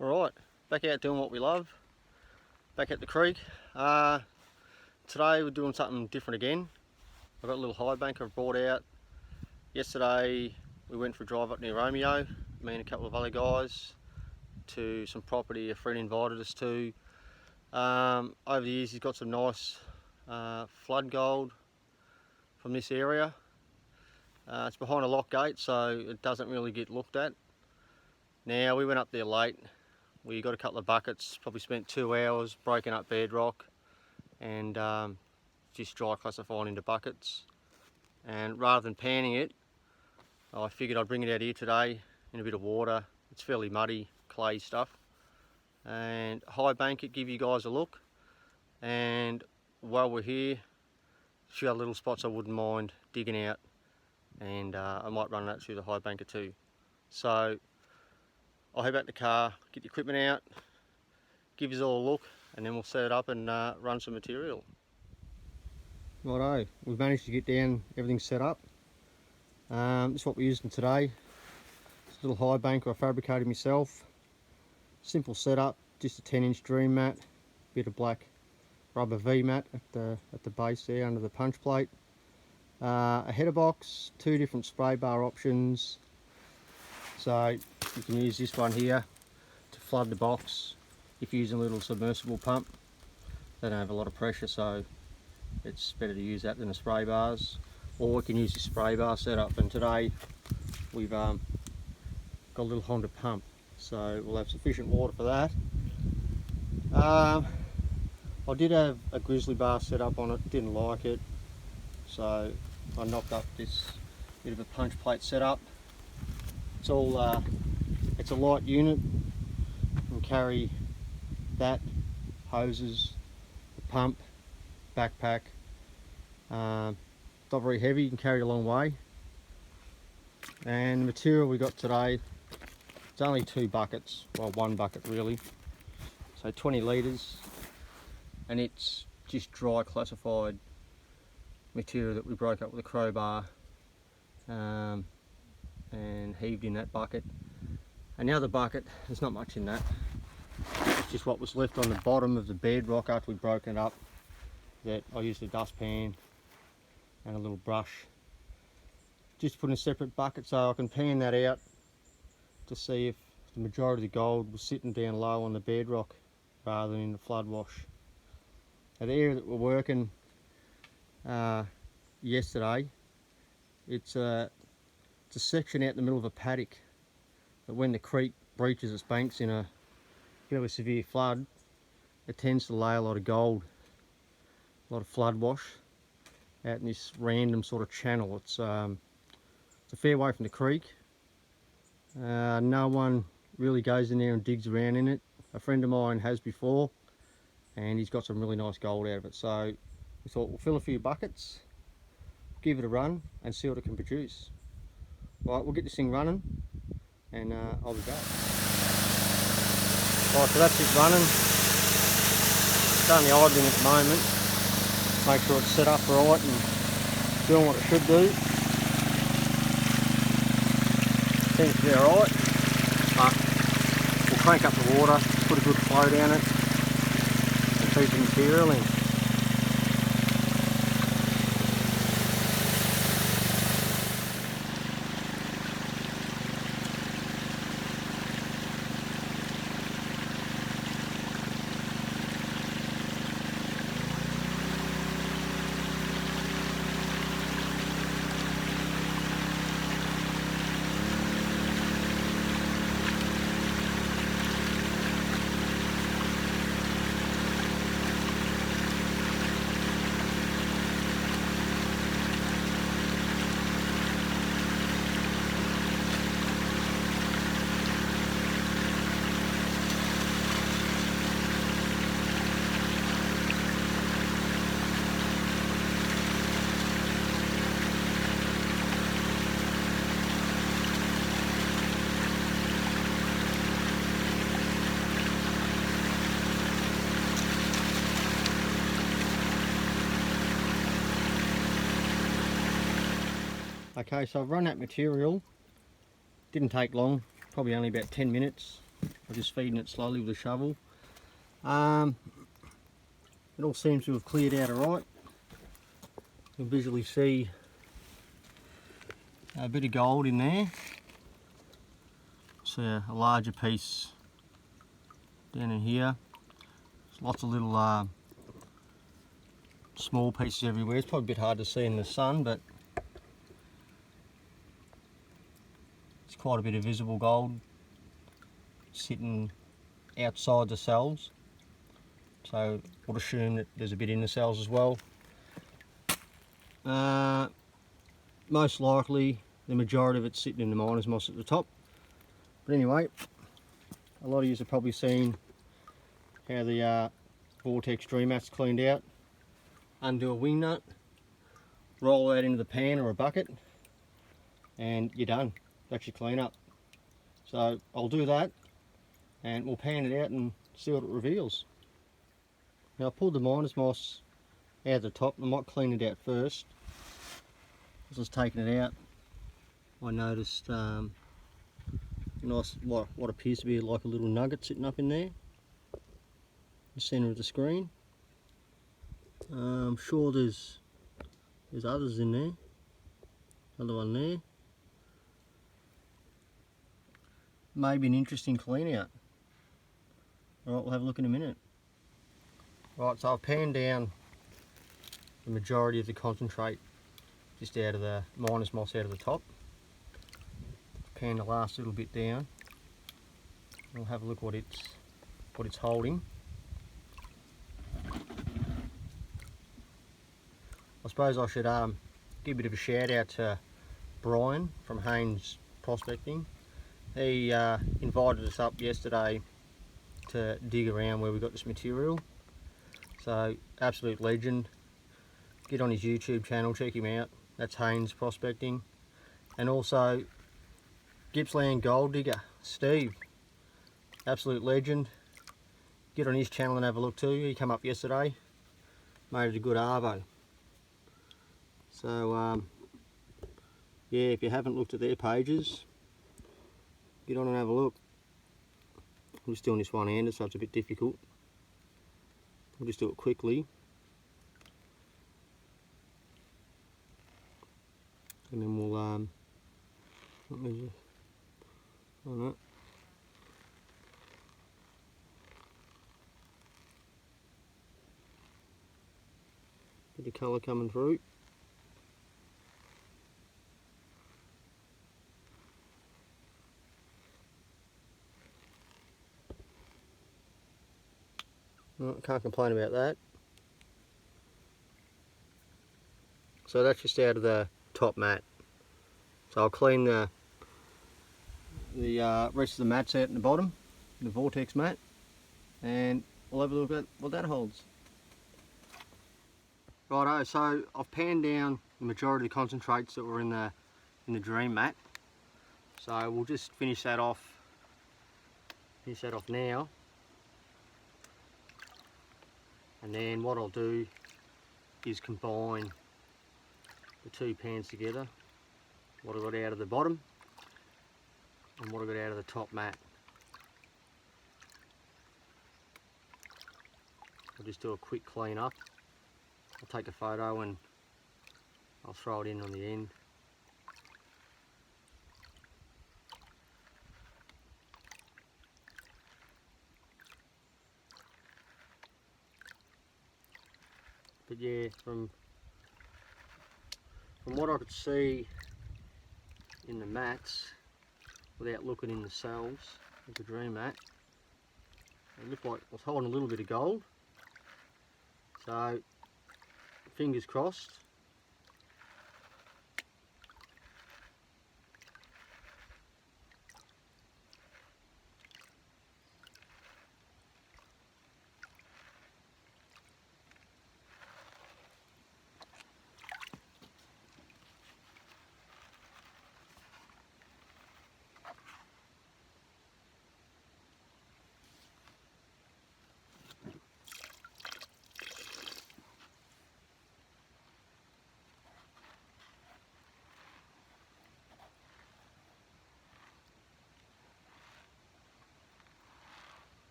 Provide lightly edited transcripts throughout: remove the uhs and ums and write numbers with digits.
Alright, back out doing what we love, back at the creek. Today we're doing something different again. I've got a little high banker I've brought out. Yesterday we went for a drive up near Romeo, me and a couple of other guys, to some property a friend invited us to. Over the years he's got some nice flood gold from this area. It's behind a lock gate, so it doesn't really get looked at. Now we went up there late. We got a couple of buckets, probably spent 2 hours breaking up bedrock and just dry classifying into buckets. And rather than panning it, I figured I'd bring it out here today in a bit of water. It's fairly muddy, clay stuff. And high bank it, give you guys a look. And while we're here, a few other little spots I wouldn't mind digging out. And I might run that through the high banker too. So I'll head back to the car, get the equipment out, give you all a look, and then we'll set it up and run some material. Righto, we've managed to get down everything set up. This is what we're using today. It's a little high banker I fabricated myself. Simple setup, just a 10-inch dream mat, bit of black rubber V mat at the base there under the punch plate. A header box, 2 different spray bar options. So you can use this one here to flood the box if you're using a little submersible pump. They don't have a lot of pressure, so it's better to use that than the spray bars. Or we can use the spray bar setup, and today we've got a little Honda pump, so we'll have sufficient water for that. I did have a grizzly bar set up on it, didn't like it, so I knocked up this bit of a punch plate setup. It's all it's a light unit. You can carry that, hoses, the pump, backpack. Not very heavy, you can carry it a long way. And the material we got today, it's only 2 buckets, well 1 bucket really, so 20 litres, and it's just dry classified material that we broke up with a crowbar and heaved in that bucket. And the other bucket, there's not much in that. It's just what was left on the bottom of the bedrock after we'd broken it up, that I used a dustpan and a little brush. Just put in a separate bucket so I can pan that out to see if the majority of the gold was sitting down low on the bedrock rather than in the flood wash. Now the area that we're working yesterday, it's a section out in the middle of a paddock that when the creek breaches its banks in a fairly severe flood, it tends to lay a lot of gold, a lot of flood wash out in this random sort of channel. It's a fair way from the creek. No one really goes in there and digs around in it. A friend of mine has before, and he's got some really nice gold out of it. So we thought we'll fill a few buckets, give it a run and see what it can produce. Right, we'll get this thing running and I'll be back. Right, so that's it running. It's only idling at the moment. Make sure it's set up right and doing what it should do. Seems to be alright, but we'll crank up the water, put a good flow down it and feed the material in. Okay, so I've run that material, didn't take long, probably only about 10 minutes. I'm just feeding it slowly with a shovel. It all seems to have cleared out alright. You can visually see a bit of gold in there. See a larger piece down in here. There's lots of little small pieces everywhere. It's probably a bit hard to see in the sun, but it's quite a bit of visible gold sitting outside the cells. So we'll assume that there's a bit in the cells as well. Most likely the majority of it's sitting in the miner's moss at the top. But anyway, a lot of you have probably seen how the vortex dream mat's cleaned out. Undo a wing nut, roll that into the pan or a bucket, and you're done. That's your clean up. So I'll do that and we'll pan it out and see what it reveals. Now I pulled the miner's moss out of the top. I might clean it out first. As I was taking it out, I noticed nice, what appears to be like a little nugget sitting up in there, in the centre of the screen. I'm sure there's others in there. Another one there. Maybe an interesting clean out. Alright, we'll have a look in a minute. Right, so I've panned down the majority of the concentrate just out of the miner's moss out of the top. Pan the last little bit down. We'll have a look what it's holding. I suppose I should give a bit of a shout out to Brian from Haynes Prospecting. He invited us up yesterday to dig around where we got this material. So absolute legend. Get on his YouTube channel, check him out. That's Haynes Prospecting. And also Gippsland Gold Digger, Steve. Absolute legend. Get on his channel and have a look too. He came up yesterday. Made it a good arvo. So yeah, if you haven't looked at their pages, get on and have a look. I'm just doing this one-handed, so it's a bit difficult. We'll just do it quickly. And then we'll measure on that. Bit of colour coming through. Can't complain about that. So that's just out of the top mat. So I'll clean the rest of the mats out in the bottom, the vortex mat, and we'll have a look at what that holds. Righto, so I've panned down the majority of the concentrates that were in the dream mat. So we'll just finish that off now. And then what I'll do is combine the two pans together, what I got out of the bottom and what I got out of the top mat. I'll just do a quick clean up. I'll take a photo and I'll throw it in on the end. But yeah, from what I could see in the mats, without looking in the cells of the dream mat, it looked like I was holding a little bit of gold. So, fingers crossed.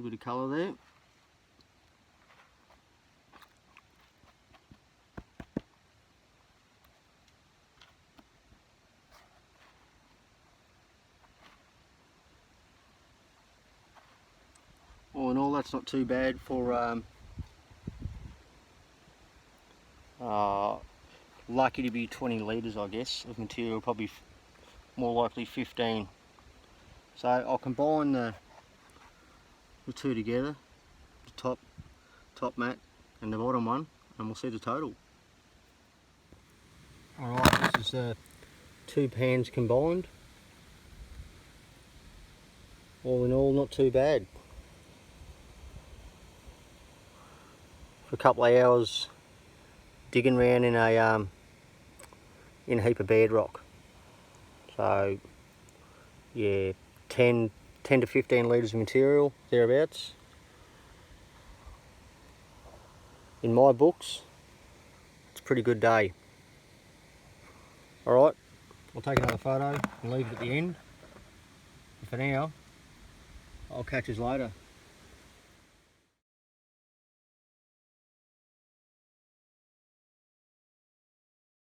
bit of colour there. All in all, that's not too bad for lucky to be 20 litres, I guess, of material, probably more likely 15. So I'll combine the two together, the top mat and the bottom one, and we'll see the total. Alright, this is 2 pans combined. All in all, not too bad. For a couple of hours digging around in a heap of bedrock. So yeah, 10 to 15 litres of material, thereabouts. In my books, it's a pretty good day. Alright, I'll take another photo and leave it at the end. And for now, I'll catch us later.